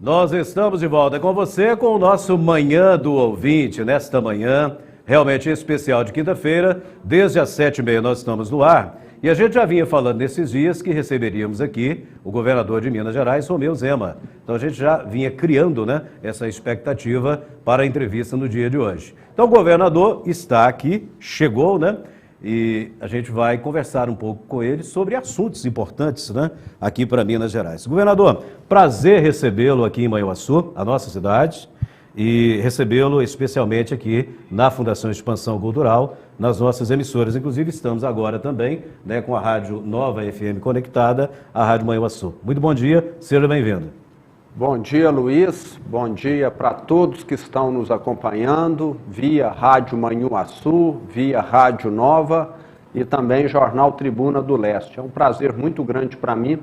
Nós estamos de volta com você com o nosso Manhã do Ouvinte. Nesta manhã, realmente especial de quinta-feira, desde as 7h30 nós estamos no ar. E a gente já vinha falando nesses dias que receberíamos aqui o governador de Minas Gerais, Romeu Zema. Então a gente já vinha criando, essa expectativa para a entrevista no dia de hoje. Então o governador está aqui, chegou, e a gente vai conversar um pouco com ele sobre assuntos importantes, aqui para Minas Gerais. Governador, prazer recebê-lo aqui em Manhuaçu, a nossa cidade, e recebê-lo especialmente aqui na Fundação Expansão Cultural, nas nossas emissoras. Inclusive estamos agora também, com a Rádio Nova FM conectada, a Rádio Manhuaçu. Muito bom dia, seja bem-vindo. Bom dia, Luiz. Bom dia para todos que estão nos acompanhando via Rádio Manhuaçu, via Rádio Nova e também Jornal Tribuna do Leste. É um prazer muito grande para mim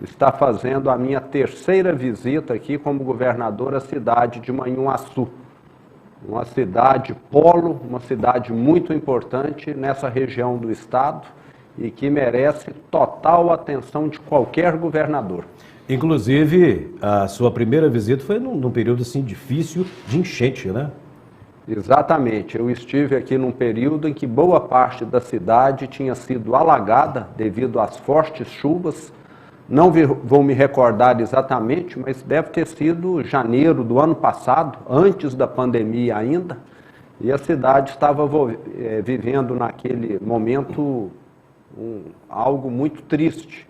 estar fazendo a minha terceira visita aqui como governador à cidade de Manhuaçu. Uma cidade polo, uma cidade muito importante nessa região do estado e que merece total atenção de qualquer governador. Inclusive, a sua primeira visita foi num período assim difícil de enchente, Exatamente. Eu estive aqui num período em que boa parte da cidade tinha sido alagada devido às fortes chuvas. Não vou me recordar exatamente, mas deve ter sido janeiro do ano passado, antes da pandemia ainda, e a cidade estava vivendo naquele momento algo muito triste.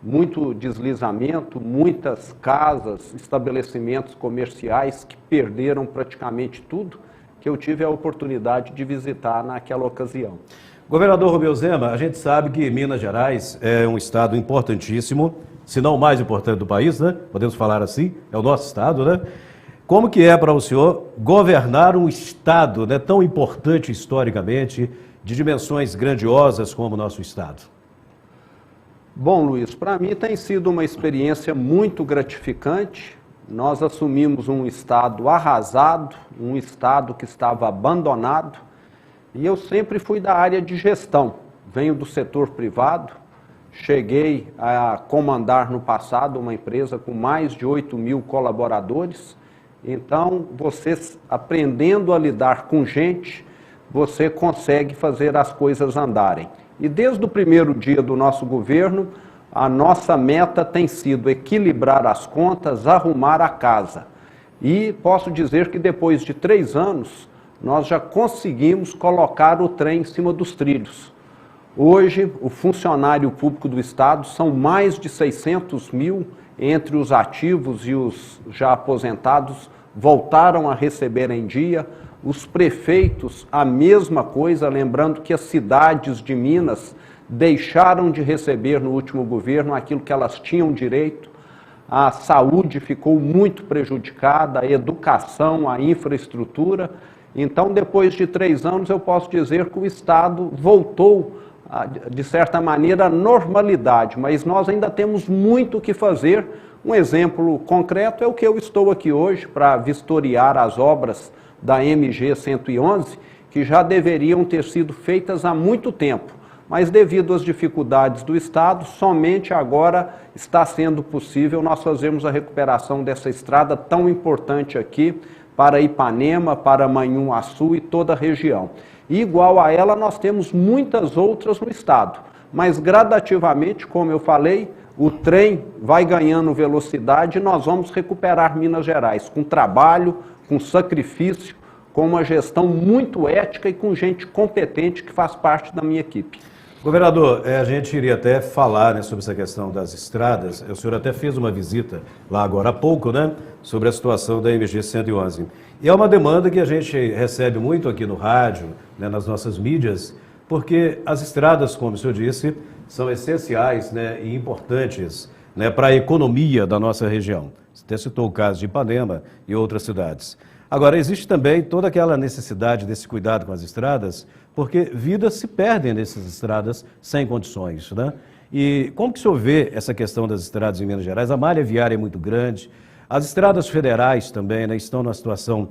Muito deslizamento, muitas casas, estabelecimentos comerciais que perderam praticamente tudo, que eu tive a oportunidade de visitar naquela ocasião. Governador Romeu Zema, a gente sabe que Minas Gerais é um estado importantíssimo, se não o mais importante do país, Podemos falar assim, é o nosso estado, Como que é para o senhor governar um estado, tão importante historicamente, de dimensões grandiosas como o nosso estado? Bom, Luiz, para mim tem sido uma experiência muito gratificante. Nós assumimos um estado arrasado, um estado que estava abandonado, e eu sempre fui da área de gestão. Venho do setor privado, cheguei a comandar no passado uma empresa com mais de 8.000 colaboradores. Então, você aprendendo a lidar com gente, você consegue fazer as coisas andarem. E desde o primeiro dia do nosso governo, a nossa meta tem sido equilibrar as contas, arrumar a casa. E posso dizer que depois de 3 anos, nós já conseguimos colocar o trem em cima dos trilhos. Hoje, o funcionário público do estado são mais de 600 mil, entre os ativos e os já aposentados, voltaram a receber em dia. Os prefeitos, a mesma coisa, lembrando que as cidades de Minas deixaram de receber no último governo aquilo que elas tinham direito. A saúde ficou muito prejudicada, a educação, a infraestrutura. Então, depois de 3 anos, eu posso dizer que o estado voltou, de certa maneira, à normalidade, mas nós ainda temos muito o que fazer. Um exemplo concreto é o que eu estou aqui hoje para vistoriar as obras da MG 111, que já deveriam ter sido feitas há muito tempo, mas devido às dificuldades do estado, somente agora está sendo possível nós fazermos a recuperação dessa estrada tão importante aqui para Ipanema, para Manhuaçu e toda a região. E igual a ela, nós temos muitas outras no estado, mas gradativamente, como eu falei, o trem vai ganhando velocidade e nós vamos recuperar Minas Gerais com trabalho, com sacrifício, com uma gestão muito ética e com gente competente que faz parte da minha equipe. Governador, a gente iria até falar sobre essa questão das estradas. O senhor até fez uma visita lá agora há pouco, sobre a situação da MG 111. E é uma demanda que a gente recebe muito aqui no rádio, nas nossas mídias, porque as estradas, como o senhor disse, são essenciais e importantes para a economia da nossa região. Você até citou o caso de Ipanema e outras cidades. Agora, existe também toda aquela necessidade desse cuidado com as estradas, porque vidas se perdem nessas estradas sem condições, E como que o senhor vê essa questão das estradas em Minas Gerais? A malha viária é muito grande, as estradas federais também estão numa situação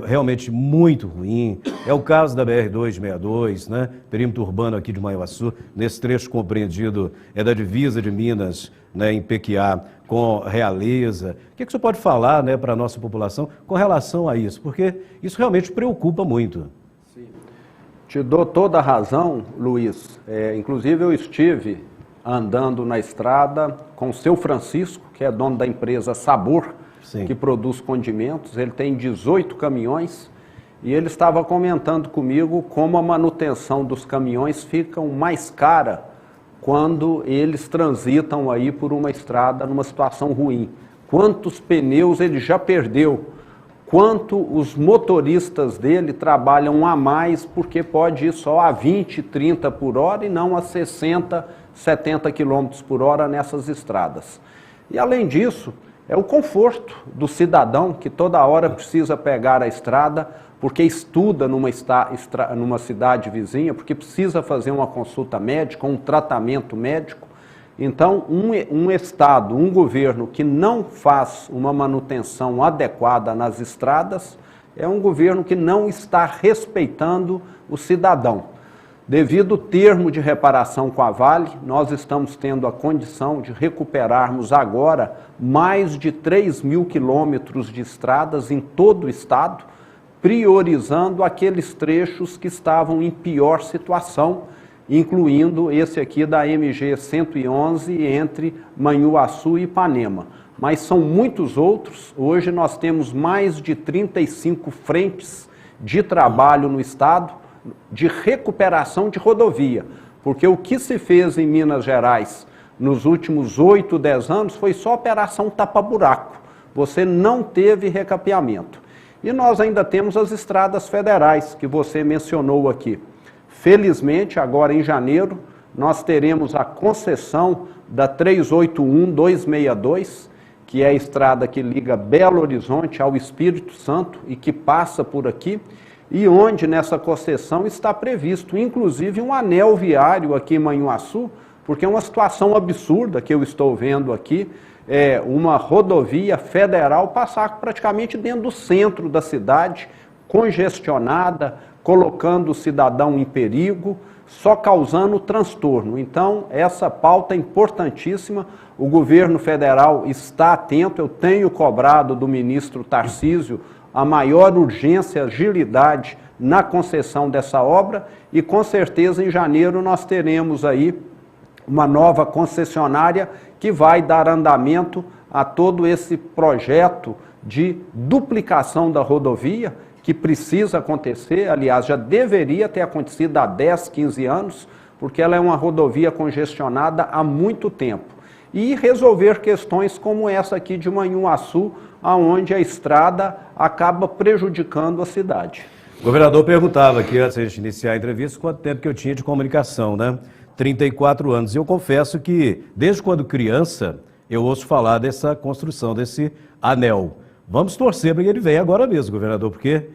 realmente muito ruim. É o caso da BR-262, perímetro urbano aqui de Manhuaçu, nesse trecho compreendido da divisa de Minas, em Pequiá com Realeza. O que o senhor pode falar, né, para a nossa população com relação a isso? Porque isso realmente preocupa muito. Sim. Te dou toda a razão, Luiz. Inclusive eu estive andando na estrada com o seu Francisco, que é dono da empresa Sabor, Sim. que produz condimentos. Ele tem 18 caminhões e ele estava comentando comigo como a manutenção dos caminhões fica mais cara quando eles transitam aí por uma estrada numa situação ruim. Quantos pneus ele já perdeu, quanto os motoristas dele trabalham a mais porque pode ir só a 20, 30 por hora e não a 60, 70 km por hora nessas estradas. E além disso, é o conforto do cidadão que toda hora precisa pegar a estrada porque estuda numa cidade vizinha, porque precisa fazer uma consulta médica, um tratamento médico. Então, um Estado, um governo que não faz uma manutenção adequada nas estradas, é um governo que não está respeitando o cidadão. Devido ao termo de reparação com a Vale, nós estamos tendo a condição de recuperarmos agora mais de 3.000 quilômetros de estradas em todo o estado, priorizando aqueles trechos que estavam em pior situação, incluindo esse aqui da MG 111 entre Manhuaçu e Ipanema. Mas são muitos outros. Hoje nós temos mais de 35 frentes de trabalho no estado de recuperação de rodovia, porque o que se fez em Minas Gerais nos últimos 8, 10 anos foi só operação tapa-buraco. Você não teve recapeamento. E nós ainda temos as estradas federais, que você mencionou aqui. Felizmente, agora em janeiro, nós teremos a concessão da 381-262, que é a estrada que liga Belo Horizonte ao Espírito Santo e que passa por aqui, e onde nessa concessão está previsto, inclusive, um anel viário aqui em Manhuaçu, porque é uma situação absurda que eu estou vendo aqui, uma rodovia federal passar praticamente dentro do centro da cidade, congestionada, colocando o cidadão em perigo, só causando transtorno. Então, essa pauta é importantíssima, o governo federal está atento, eu tenho cobrado do ministro Tarcísio a maior urgência, agilidade na concessão dessa obra e com certeza em janeiro nós teremos aí uma nova concessionária que vai dar andamento a todo esse projeto de duplicação da rodovia que precisa acontecer, aliás, já deveria ter acontecido há 10, 15 anos, porque ela é uma rodovia congestionada há muito tempo. E resolver questões como essa aqui de Manhuaçu, onde a estrada acaba prejudicando a cidade. O governador perguntava aqui, antes de a gente iniciar a entrevista, quanto tempo que eu tinha de comunicação, né? 34 anos. E eu confesso que, desde quando criança, eu ouço falar dessa construção, desse anel. Vamos torcer para que ele venha agora mesmo, governador, porque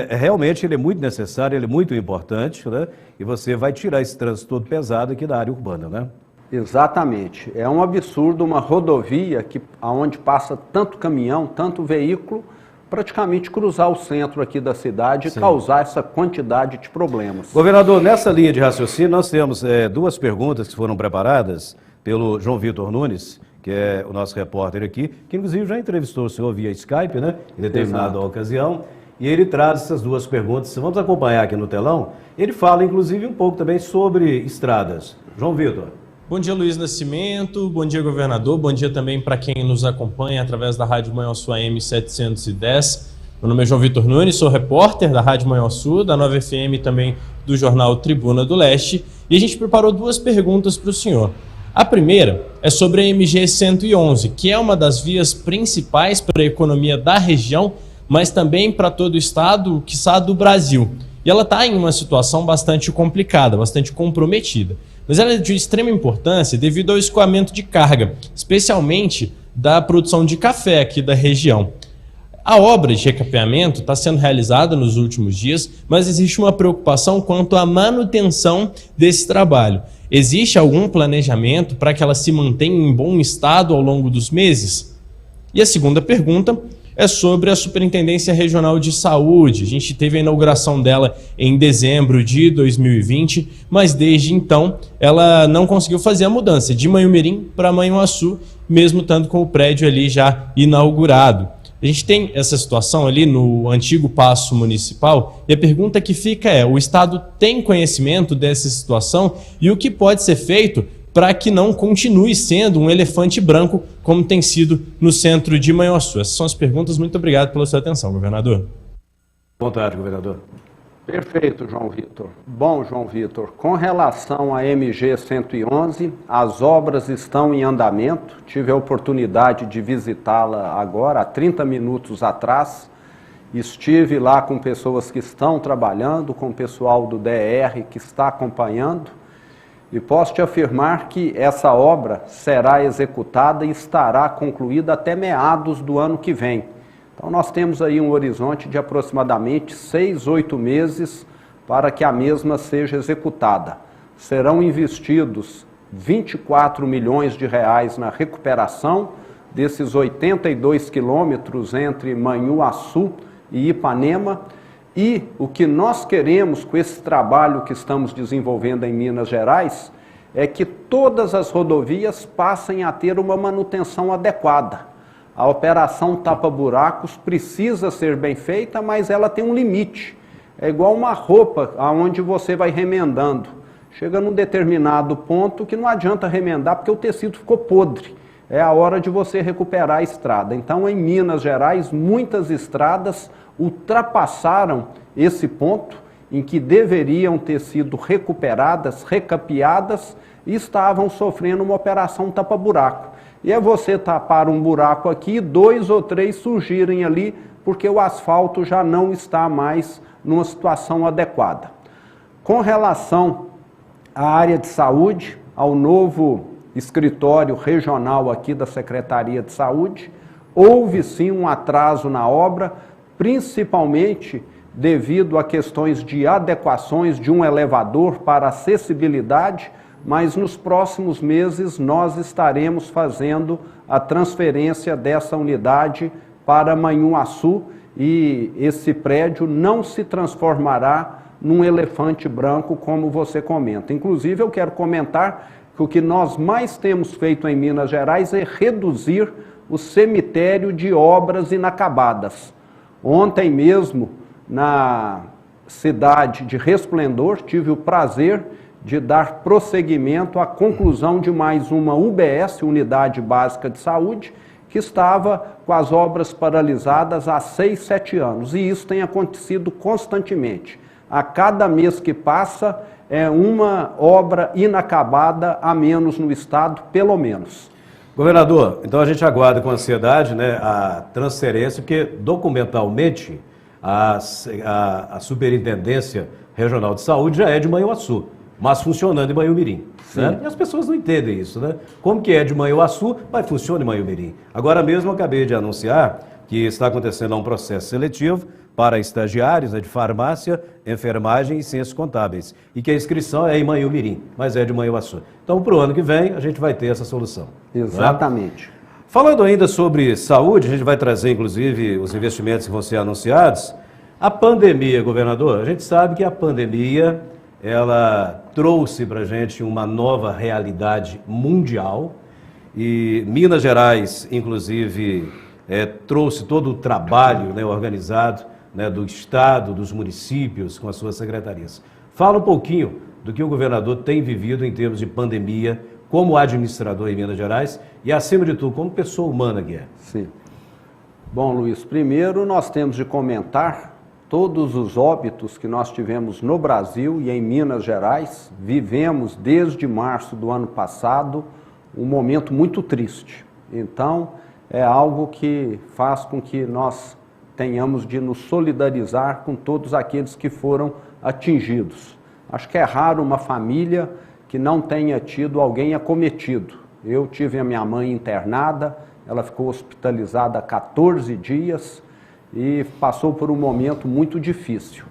realmente ele é muito necessário, ele é muito importante, né? E você vai tirar esse trânsito todo pesado aqui da área urbana, né? Exatamente. É um absurdo uma rodovia onde passa tanto caminhão, tanto veículo, praticamente cruzar o centro aqui da cidade e causar essa quantidade de problemas. Governador, nessa linha de raciocínio, nós temos duas perguntas que foram preparadas pelo João Vitor Nunes, que é o nosso repórter aqui, que inclusive já entrevistou o senhor via Skype, né, em determinada ocasião, e ele traz essas duas perguntas. Vamos acompanhar aqui no telão. Ele fala, inclusive, um pouco também sobre estradas. João Vitor. Bom dia, Luiz Nascimento. Bom dia, governador. Bom dia também para quem nos acompanha através da Rádio Manhuaçu AM 710. Meu nome é João Vitor Nunes, sou repórter da Rádio Manhuaçu, da Nova FM e também do jornal Tribuna do Leste. E a gente preparou duas perguntas para o senhor. A primeira é sobre a MG 111, que é uma das vias principais para a economia da região, mas também para todo o estado, quiçá do Brasil. E ela está em uma situação bastante complicada, bastante comprometida. Mas ela é de extrema importância devido ao escoamento de carga, especialmente da produção de café aqui da região. A obra de recapeamento está sendo realizada nos últimos dias, mas existe uma preocupação quanto à manutenção desse trabalho. Existe algum planejamento para que ela se mantenha em bom estado ao longo dos meses? E a segunda pergunta é sobre a Superintendência Regional de Saúde. A gente teve a inauguração dela em dezembro de 2020, mas desde então ela não conseguiu fazer a mudança de Manhumirim para Manhuaçu, mesmo estando com o prédio ali já inaugurado. A gente tem essa situação ali no antigo Paço Municipal e a pergunta que fica é: o Estado tem conhecimento dessa situação e o que pode ser feito para que não continue sendo um elefante branco como tem sido no centro de Manhuaçu? Essas são as perguntas. Muito obrigado pela sua atenção, governador. Boa tarde, governador. Perfeito, João Vitor. Bom, João Vitor, com relação à MG 111, as obras estão em andamento. Tive a oportunidade de visitá-la agora, há 30 minutos atrás. Estive lá com pessoas que estão trabalhando, com o pessoal do DR que está acompanhando. E posso te afirmar que essa obra será executada e estará concluída até meados do ano que vem. Então nós temos aí um horizonte de aproximadamente 6, 8 meses para que a mesma seja executada. Serão investidos 24 milhões de reais na recuperação desses 82 quilômetros entre Manhuaçu e Ipanema. E o que nós queremos com esse trabalho que estamos desenvolvendo em Minas Gerais é que todas as rodovias passem a ter uma manutenção adequada. A operação tapa-buracos precisa ser bem feita, mas ela tem um limite. É igual uma roupa onde você vai remendando. Chega num determinado ponto que não adianta remendar porque o tecido ficou podre. É a hora de você recuperar a estrada. Então, em Minas Gerais, muitas estradas ultrapassaram esse ponto em que deveriam ter sido recuperadas, recapeadas e estavam sofrendo uma operação tapa-buraco. E é você tapar um buraco aqui, 2 ou 3 surgirem ali, porque o asfalto já não está mais numa situação adequada. Com relação à área de saúde, ao novo escritório regional aqui da Secretaria de Saúde, houve sim um atraso na obra, principalmente devido a questões de adequações de um elevador para acessibilidade, mas nos próximos meses nós estaremos fazendo a transferência dessa unidade para Manhuaçu e esse prédio não se transformará num elefante branco, como você comenta. Inclusive, eu quero comentar que o que nós mais temos feito em Minas Gerais é reduzir o cemitério de obras inacabadas. Ontem mesmo, na cidade de Resplendor, tive o prazer de dar prosseguimento à conclusão de mais uma UBS, Unidade Básica de Saúde, que estava com as obras paralisadas há 6, 7 anos. E isso tem acontecido constantemente. A cada mês que passa, é uma obra inacabada a menos no estado, pelo menos. Governador, então a gente aguarda com ansiedade, né, a transferência, porque documentalmente a Superintendência Regional de Saúde já é de Manhuaçu, mas funcionando em Manhumirim. Né? E as pessoas não entendem isso, né? Como que é de Manhuaçu, mas funciona em Manhumirim. Agora mesmo eu acabei de anunciar que está acontecendo um processo seletivo para estagiários, né, de farmácia, enfermagem e ciências contábeis. E que a inscrição é em Manhumirim, mas é de Manhuaçu. Então, para o ano que vem, a gente vai ter essa solução. Exatamente. Né? Falando ainda sobre saúde, a gente vai trazer, inclusive, os investimentos que vão ser anunciados. A pandemia, governador, a gente sabe que a pandemia, ela trouxe para a gente uma nova realidade mundial e Minas Gerais, inclusive, trouxe todo o trabalho, né, organizado, né, do Estado, dos municípios, com as suas secretarias. Fala um pouquinho do que o governador tem vivido em termos de pandemia, como administrador em Minas Gerais e, acima de tudo, como pessoa humana que é. Sim. Bom, Luiz, primeiro nós temos de comentar todos os óbitos que nós tivemos no Brasil e em Minas Gerais. Vivemos desde março do ano passado um momento muito triste. Então, é algo que faz com que nós tenhamos de nos solidarizar com todos aqueles que foram atingidos. Acho que é raro uma família que não tenha tido alguém acometido. Eu tive a minha mãe internada, ela ficou hospitalizada há 14 dias e passou por um momento muito difícil.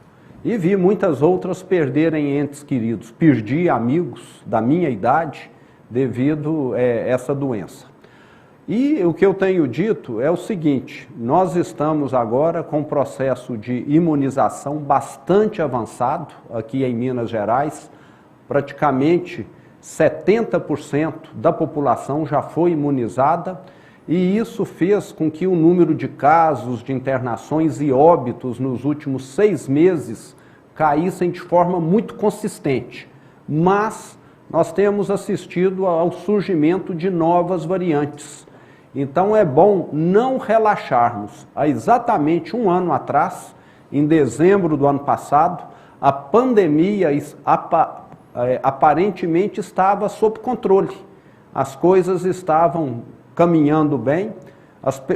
E vi muitas outras perderem entes queridos. Perdi amigos da minha idade devido a essa doença. E o que eu tenho dito é o seguinte, nós estamos agora com um processo de imunização bastante avançado aqui em Minas Gerais, praticamente 70% da população já foi imunizada e isso fez com que o número de casos, de internações e óbitos nos últimos 6 meses caíssem de forma muito consistente. Mas nós temos assistido ao surgimento de novas variantes. Então é bom não relaxarmos. Há exatamente 1 ano atrás, em dezembro do ano passado, a pandemia aparentemente estava sob controle. As coisas estavam caminhando bem,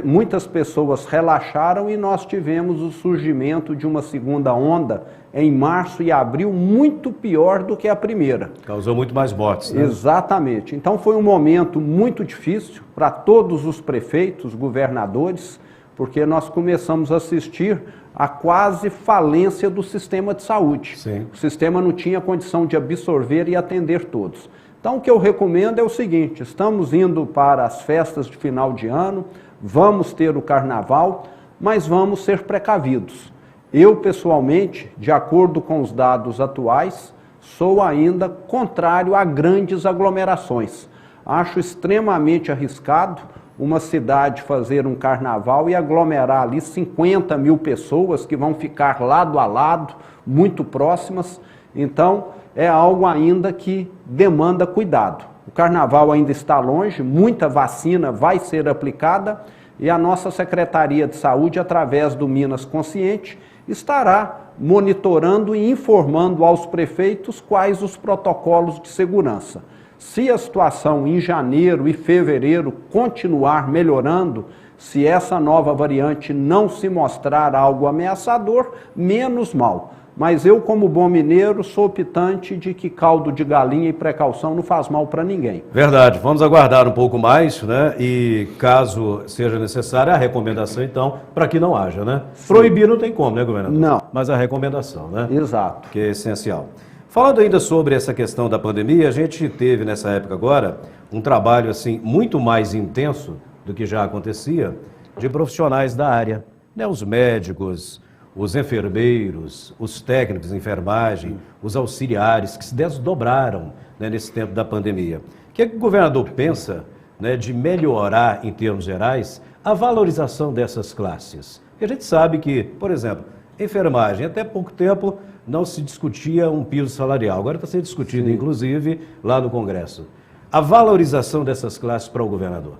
muitas pessoas relaxaram e nós tivemos o surgimento de uma segunda onda em março e abril muito pior do que a primeira. Causou muito mais mortes, né? Exatamente. Então foi um momento muito difícil para todos os prefeitos, governadores, porque nós começamos a assistir à quase falência do sistema de saúde. Sim. O sistema não tinha condição de absorver e atender todos. Então o que eu recomendo é o seguinte, estamos indo para as festas de final de ano, vamos ter o carnaval, mas vamos ser precavidos. Eu, pessoalmente, de acordo com os dados atuais, sou ainda contrário a grandes aglomerações. Acho extremamente arriscado uma cidade fazer um carnaval e aglomerar ali 50 mil pessoas que vão ficar lado a lado, muito próximas. Então, é algo ainda que demanda cuidado. O carnaval ainda está longe, muita vacina vai ser aplicada e a nossa Secretaria de Saúde, através do Minas Consciente, estará monitorando e informando aos prefeitos quais os protocolos de segurança. Se a situação em janeiro e fevereiro continuar melhorando, se essa nova variante não se mostrar algo ameaçador, menos mal. Mas eu, como bom mineiro, sou optante de que caldo de galinha e precaução não faz mal para ninguém. Verdade. Vamos aguardar um pouco mais, né? E caso seja necessária, a recomendação, então, para que não haja, né? Sim. Proibir não tem como, né, governador? Não. Mas a recomendação, né? Exato. Que é essencial. Falando ainda sobre essa questão da pandemia, a gente teve nessa época agora um trabalho, assim, muito mais intenso do que já acontecia, de profissionais da área, né? Os médicos, os enfermeiros, os técnicos de enfermagem, os auxiliares que se desdobraram, né, nesse tempo da pandemia. O que é que o governador pensa, né, de melhorar, em termos gerais, a valorização dessas classes? Porque a gente sabe que, por exemplo, enfermagem, até pouco tempo não se discutia um piso salarial, agora está sendo discutido, sim, inclusive, lá no Congresso. A valorização dessas classes para o governador.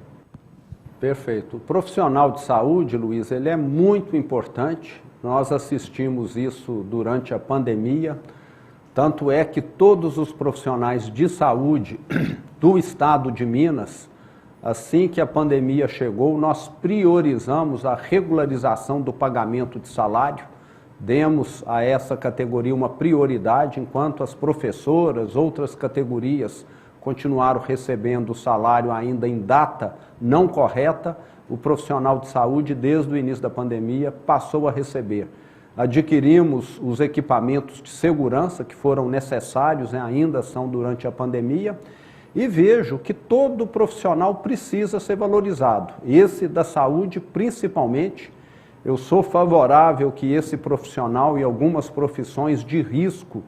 Perfeito. O profissional de saúde, Luiz, ele é muito importante. Nós assistimos isso durante a pandemia, tanto é que todos os profissionais de saúde do estado de Minas, assim que a pandemia chegou, nós priorizamos a regularização do pagamento de salário, demos a essa categoria uma prioridade, enquanto as professoras, outras categorias, continuaram recebendo o salário ainda em data não correta. O profissional de saúde, desde o início da pandemia, passou a receber. Adquirimos os equipamentos de segurança que foram necessários, né, ainda são durante a pandemia, e vejo que todo profissional precisa ser valorizado. Esse da saúde, principalmente, eu sou favorável que esse profissional e algumas profissões de risco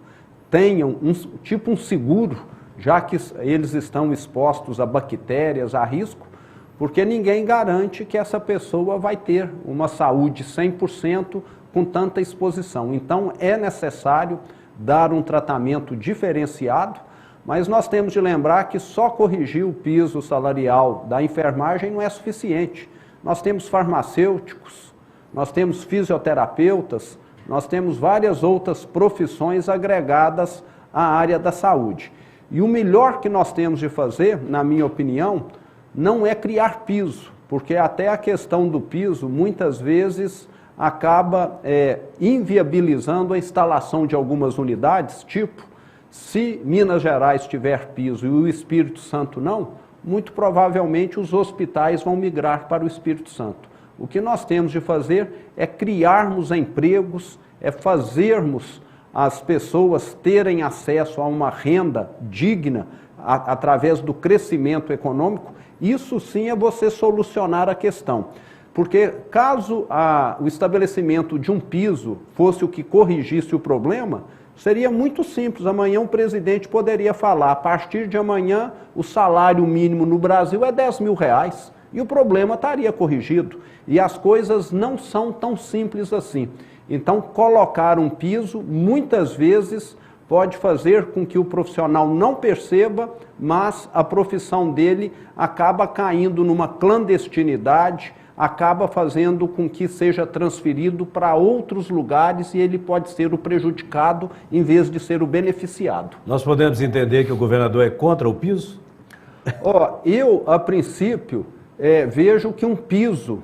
tenham um seguro, já que eles estão expostos a bactérias, a risco, porque ninguém garante que essa pessoa vai ter uma saúde 100% com tanta exposição. Então, é necessário dar um tratamento diferenciado, mas nós temos de lembrar que só corrigir o piso salarial da enfermagem não é suficiente. Nós temos farmacêuticos, nós temos fisioterapeutas, nós temos várias outras profissões agregadas à área da saúde. E o melhor que nós temos de fazer, na minha opinião, não é criar piso, porque até a questão do piso, muitas vezes, acaba inviabilizando a instalação de algumas unidades, tipo, se Minas Gerais tiver piso e o Espírito Santo não, muito provavelmente os hospitais vão migrar para o Espírito Santo. O que nós temos de fazer é criarmos empregos, é fazermos as pessoas terem acesso a uma renda digna através do crescimento econômico, Isso sim é você solucionar a questão. Porque caso o estabelecimento de um piso fosse o que corrigisse o problema, seria muito simples. Amanhã o presidente poderia falar, a partir de amanhã o salário mínimo no Brasil é R$10.000 e o problema estaria corrigido. E as coisas não são tão simples assim. Então, colocar um piso, muitas vezes, pode fazer com que o profissional não perceba, mas a profissão dele acaba caindo numa clandestinidade, acaba fazendo com que seja transferido para outros lugares e ele pode ser o prejudicado em vez de ser o beneficiado. Nós podemos entender que o governador é contra o piso? Eu, a princípio, vejo que um piso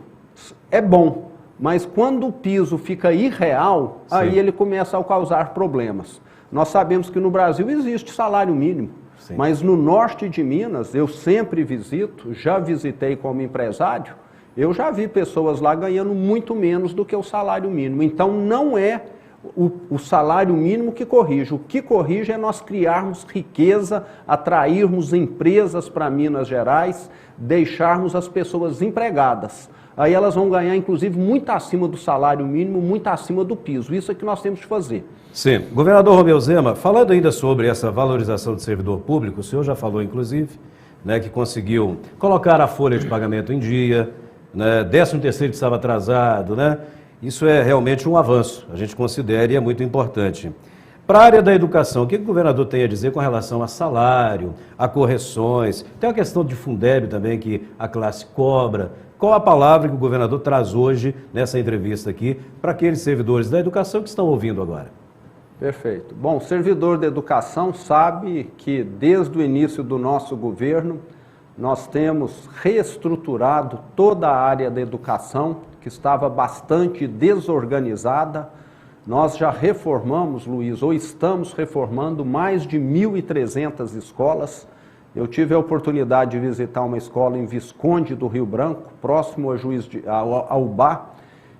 é bom, mas quando o piso fica irreal, Sim. aí ele começa a causar problemas. Nós sabemos que no Brasil existe salário mínimo, Sim. mas no norte de Minas, eu sempre visito, já visitei como empresário, eu já vi pessoas lá ganhando muito menos do que o salário mínimo. Então não é o salário mínimo que corrige. O que corrige é nós criarmos riqueza, atrairmos empresas para Minas Gerais, deixarmos as pessoas empregadas. Aí elas vão ganhar, inclusive, muito acima do salário mínimo, muito acima do piso. Isso é que nós temos de fazer. Sim. Governador Romeu Zema, falando ainda sobre essa valorização do servidor público, o senhor já falou, inclusive, né, que conseguiu colocar a folha de pagamento em dia, né, 13º que estava atrasado, né? Isso é realmente um avanço, a gente considera e é muito importante. Para a área da educação, o que o governador tem a dizer com relação a salário, a correções? Tem a questão de Fundeb também, que a classe cobra. Qual a palavra que o governador traz hoje, nessa entrevista aqui, para aqueles servidores da educação que estão ouvindo agora? Perfeito. Bom, o servidor da educação sabe que desde o início do nosso governo, nós temos reestruturado toda a área da educação, que estava bastante desorganizada. Nós já reformamos, Luiz, ou estamos reformando mais de 1.300 escolas. Eu tive a oportunidade de visitar uma escola em Visconde do Rio Branco, próximo ao Ubá,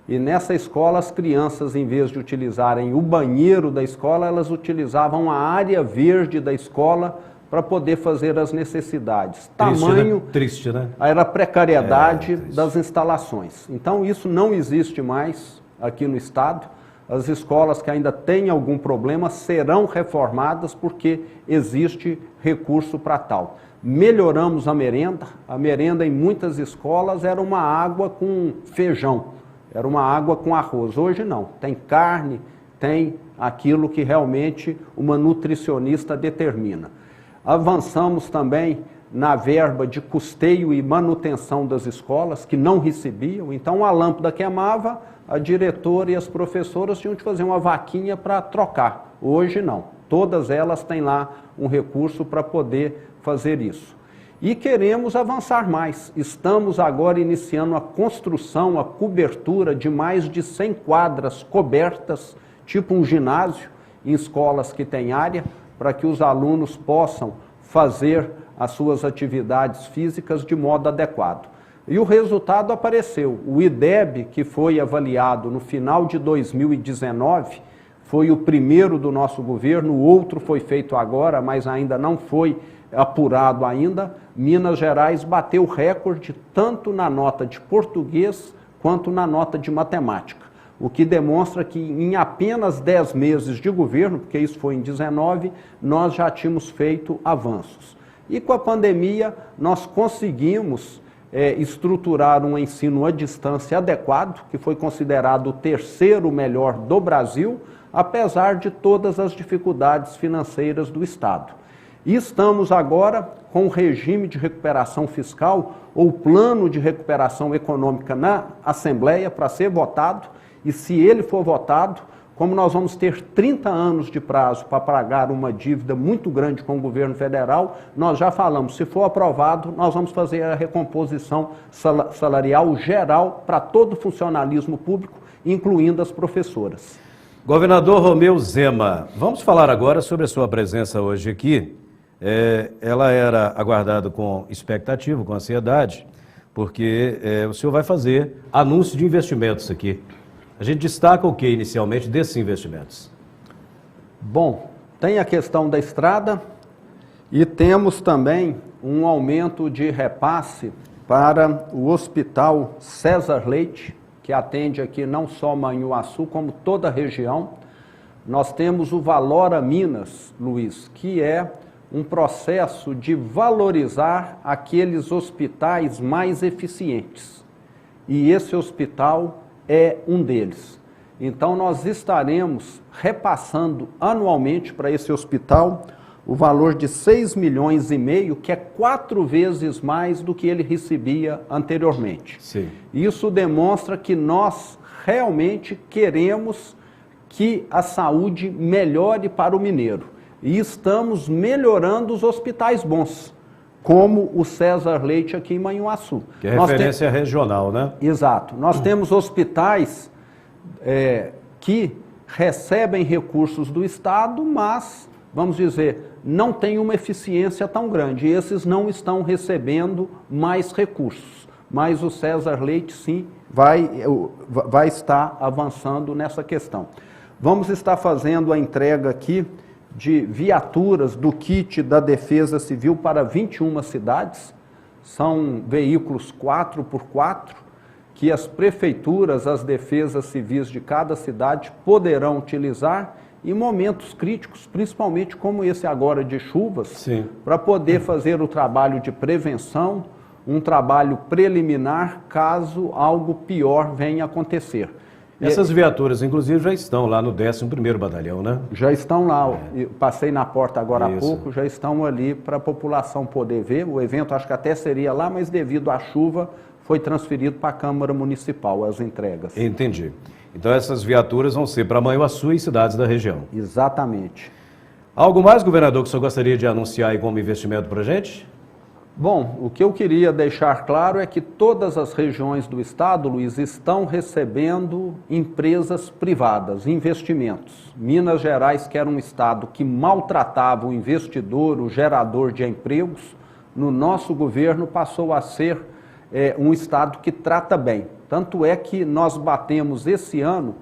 e nessa escola as crianças, em vez de utilizarem o banheiro da escola, elas utilizavam a área verde da escola para poder fazer as necessidades. Triste, Tamanho, né? Triste, né? Era a precariedade das instalações. Então isso não existe mais aqui no estado. As escolas que ainda têm algum problema serão reformadas porque existe recurso para tal. Melhoramos a merenda em muitas escolas era uma água com feijão, era uma água com arroz. Hoje não, tem carne, tem aquilo que realmente uma nutricionista determina. Avançamos também na verba de custeio e manutenção das escolas, que não recebiam. Então, a lâmpada queimava, a diretora e as professoras tinham de fazer uma vaquinha para trocar. Hoje, não. Todas elas têm lá um recurso para poder fazer isso. E queremos avançar mais. Estamos agora iniciando a construção, a cobertura de mais de 100 quadras cobertas, tipo um ginásio, em escolas que têm área, para que os alunos possam fazer as suas atividades físicas de modo adequado. E o resultado apareceu. O IDEB, que foi avaliado no final de 2019, foi o primeiro do nosso governo, o outro foi feito agora, mas ainda não foi apurado ainda. Minas Gerais bateu recorde tanto na nota de português quanto na nota de matemática. O que demonstra que em apenas 10 meses de governo, porque isso foi em 19, nós já tínhamos feito avanços. E com a pandemia, nós conseguimos estruturar um ensino à distância adequado, que foi considerado o terceiro melhor do Brasil, apesar de todas as dificuldades financeiras do Estado. E estamos agora com o regime de recuperação fiscal, ou plano de recuperação econômica na Assembleia para ser votado, e se ele for votado, como nós vamos ter 30 anos de prazo para pagar uma dívida muito grande com o governo federal, nós já falamos, se for aprovado, nós vamos fazer a recomposição salarial geral para todo o funcionalismo público, incluindo as professoras. Governador Romeu Zema, vamos falar agora sobre a sua presença hoje aqui. Ela era aguardada com expectativa, com ansiedade, porque o senhor vai fazer anúncio de investimentos aqui. A gente destaca o que inicialmente desses investimentos? Bom, tem a questão da estrada e temos também um aumento de repasse para o Hospital César Leite, que atende aqui não só Manhuaçu, como toda a região. Nós temos o Valora Minas, Luiz, que é um processo de valorizar aqueles hospitais mais eficientes. E esse hospital é um deles. Então, nós estaremos repassando anualmente para esse hospital o valor de 6,5 milhões, que é 4 vezes mais do que ele recebia anteriormente. Sim. Isso demonstra que nós realmente queremos que a saúde melhore para o mineiro. E estamos melhorando os hospitais bons, como o César Leite aqui em Manhuaçu. Que é referência regional, né? Exato. Nós temos hospitais que recebem recursos do Estado, mas, vamos dizer, não tem uma eficiência tão grande. E esses não estão recebendo mais recursos. Mas o César Leite, sim, vai estar avançando nessa questão. Vamos estar fazendo a entrega aqui de viaturas do kit da Defesa Civil para 21 cidades. São veículos 4x4 que as prefeituras, as defesas civis de cada cidade poderão utilizar em momentos críticos, principalmente como esse agora de chuvas, para poder fazer o trabalho de prevenção, um trabalho preliminar, caso algo pior venha a acontecer. Essas viaturas, inclusive, já estão lá no 11º Batalhão, né? Já estão lá, passei na porta agora há pouco, já estão ali para a população poder ver. O evento acho que até seria lá, mas devido à chuva foi transferido para a Câmara Municipal, as entregas. Entendi. Então essas viaturas vão ser para Manhuaçu e cidades da região. Exatamente. Algo mais, governador, que o senhor gostaria de anunciar aí como investimento para a gente? Bom, o que eu queria deixar claro é que todas as regiões do estado, Luiz, estão recebendo empresas privadas, investimentos. Minas Gerais, que era um estado que maltratava o investidor, o gerador de empregos, no nosso governo passou a ser um estado que trata bem. Tanto é que nós batemos esse ano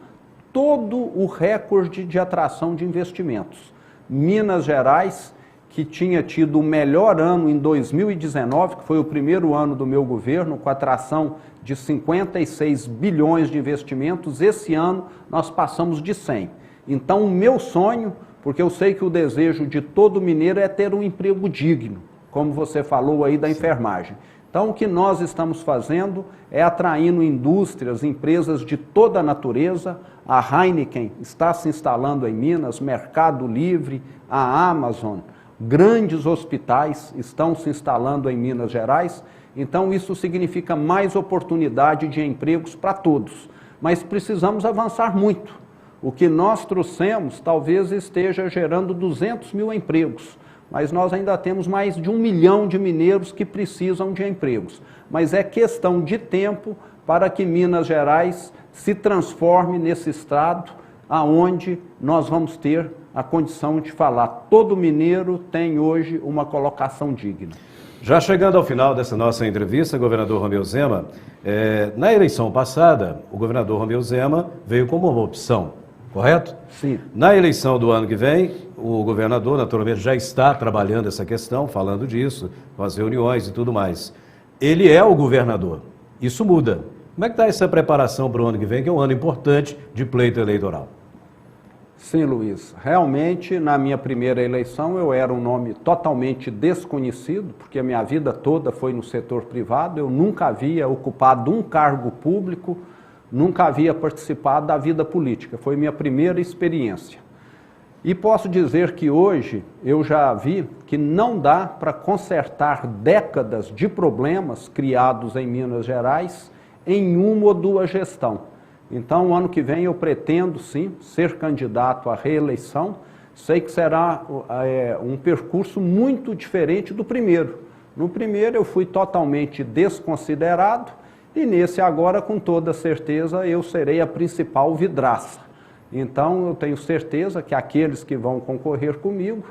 todo o recorde de atração de investimentos. Minas Gerais, que tinha tido o melhor ano em 2019, que foi o primeiro ano do meu governo, com atração de 56 bilhões de investimentos, esse ano nós passamos de 100. Então, o meu sonho, porque eu sei que o desejo de todo mineiro é ter um emprego digno, como você falou aí da enfermagem. Então, o que nós estamos fazendo é atraindo indústrias, empresas de toda a natureza. A Heineken está se instalando em Minas, Mercado Livre, a Amazon, grandes hospitais estão se instalando em Minas Gerais. Então, isso significa mais oportunidade de empregos para todos. Mas precisamos avançar muito. O que nós trouxemos talvez esteja gerando 200 mil empregos. Mas nós ainda temos mais de 1 milhão de mineiros que precisam de empregos. Mas é questão de tempo para que Minas Gerais se transforme nesse estado aonde nós vamos ter a condição de falar. Todo mineiro tem hoje uma colocação digna. Já chegando ao final dessa nossa entrevista, governador Romeu Zema, na eleição passada, o governador Romeu Zema veio como uma opção, correto? Sim. Na eleição do ano que vem, o governador, naturalmente, já está trabalhando essa questão, falando disso, com as reuniões e tudo mais. Ele é o governador. Isso muda. Como é que está essa preparação para o ano que vem, que é um ano importante de pleito eleitoral? Sim, Luiz. Realmente, na minha primeira eleição, eu era um nome totalmente desconhecido, porque a minha vida toda foi no setor privado. Eu nunca havia ocupado um cargo público, nunca havia participado da vida política. Foi minha primeira experiência. E posso dizer que hoje eu já vi que não dá para consertar décadas de problemas criados em Minas Gerais em uma ou duas gestões. Então, o ano que vem eu pretendo, sim, ser candidato à reeleição. Sei que será um percurso muito diferente do primeiro. No primeiro eu fui totalmente desconsiderado e nesse agora, com toda certeza, eu serei a principal vidraça. Então, eu tenho certeza que aqueles que vão concorrer comigo,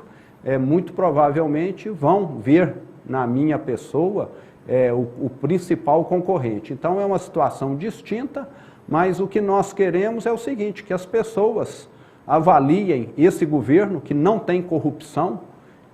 muito provavelmente vão ver na minha pessoa o principal concorrente. Então, é uma situação distinta. Mas o que nós queremos é o seguinte, que as pessoas avaliem esse governo que não tem corrupção.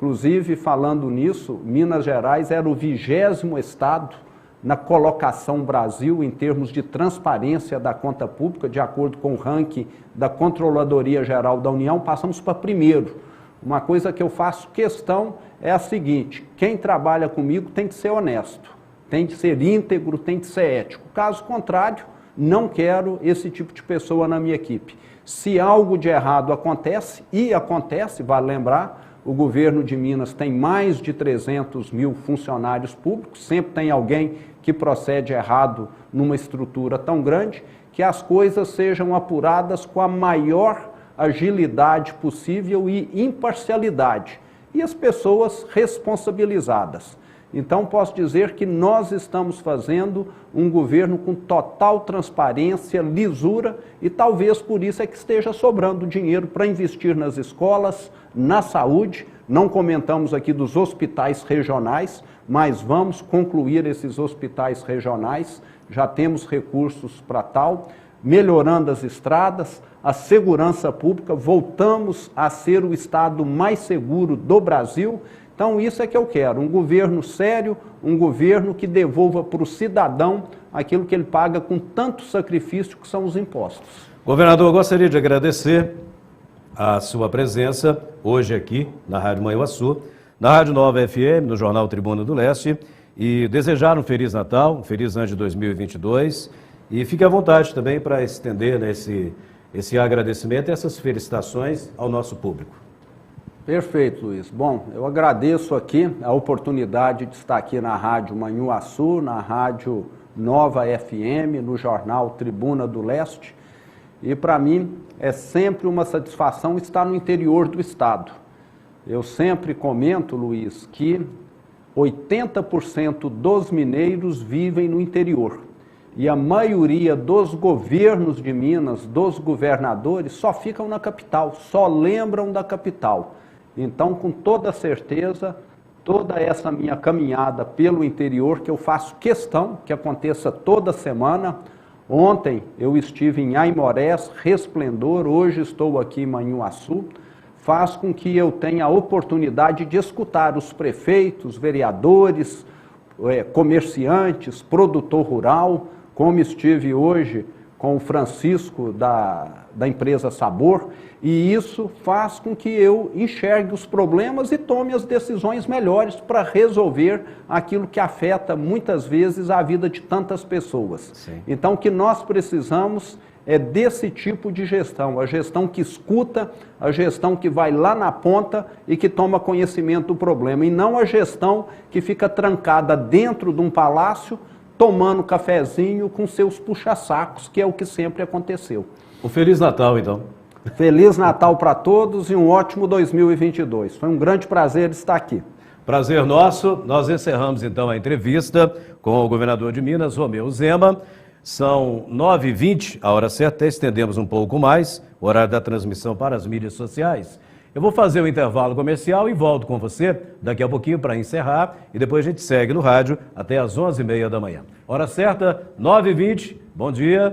Inclusive, falando nisso, Minas Gerais era o 20º estado na colocação Brasil em termos de transparência da conta pública, de acordo com o ranking da Controladoria Geral da União, passamos para primeiro. Uma coisa que eu faço questão é a seguinte: quem trabalha comigo tem que ser honesto, tem que ser íntegro, tem que ser ético. Caso contrário, não quero esse tipo de pessoa na minha equipe. Se algo de errado acontece, e acontece, vale lembrar, o governo de Minas tem mais de 300 mil funcionários públicos, sempre tem alguém que procede errado numa estrutura tão grande, que as coisas sejam apuradas com a maior agilidade possível e imparcialidade, e as pessoas responsabilizadas. Então, posso dizer que nós estamos fazendo um governo com total transparência, lisura, e talvez por isso é que esteja sobrando dinheiro para investir nas escolas, na saúde. Não comentamos aqui dos hospitais regionais, mas vamos concluir esses hospitais regionais, já temos recursos para tal, melhorando as estradas, a segurança pública, voltamos a ser o estado mais seguro do Brasil. Então, isso é que eu quero, um governo sério, um governo que devolva para o cidadão aquilo que ele paga com tanto sacrifício, que são os impostos. Governador, eu gostaria de agradecer a sua presença hoje aqui na Rádio Manhuaçu, na Rádio Nova FM, no Jornal Tribuna do Leste, e desejar um Feliz Natal, um Feliz Ano de 2022, e fique à vontade também para estender, né, esse agradecimento e essas felicitações ao nosso público. Perfeito, Luiz. Bom, eu agradeço aqui a oportunidade de estar aqui na Rádio Manhuaçu, na Rádio Nova FM, no Jornal Tribuna do Leste. E para mim é sempre uma satisfação estar no interior do estado. Eu sempre comento, Luiz, que 80% dos mineiros vivem no interior. E a maioria dos governos de Minas, dos governadores, só ficam na capital, só lembram da capital. Então, com toda certeza, toda essa minha caminhada pelo interior, que eu faço questão que aconteça toda semana. Ontem eu estive em Aimorés, Resplendor, hoje estou aqui em Manhuaçu, faz com que eu tenha a oportunidade de escutar os prefeitos, vereadores, comerciantes, produtor rural, como estive hoje com o Francisco da empresa Sabor, e isso faz com que eu enxergue os problemas e tome as decisões melhores para resolver aquilo que afeta muitas vezes a vida de tantas pessoas. Sim. Então, o que nós precisamos é desse tipo de gestão, a gestão que escuta, a gestão que vai lá na ponta e que toma conhecimento do problema, e não a gestão que fica trancada dentro de um palácio, tomando cafezinho com seus puxa-sacos, que é o que sempre aconteceu. Um Feliz Natal, então. Feliz Natal para todos e um ótimo 2022. Foi um grande prazer estar aqui. Prazer nosso. Nós encerramos então a entrevista com o governador de Minas, Romeu Zema. São 9h20, a hora certa, estendemos um pouco mais o horário da transmissão para as mídias sociais. Eu vou fazer o intervalo comercial e volto com você daqui a pouquinho para encerrar, e depois a gente segue no rádio até às 11h30 da manhã. Hora certa, 9h20, bom dia.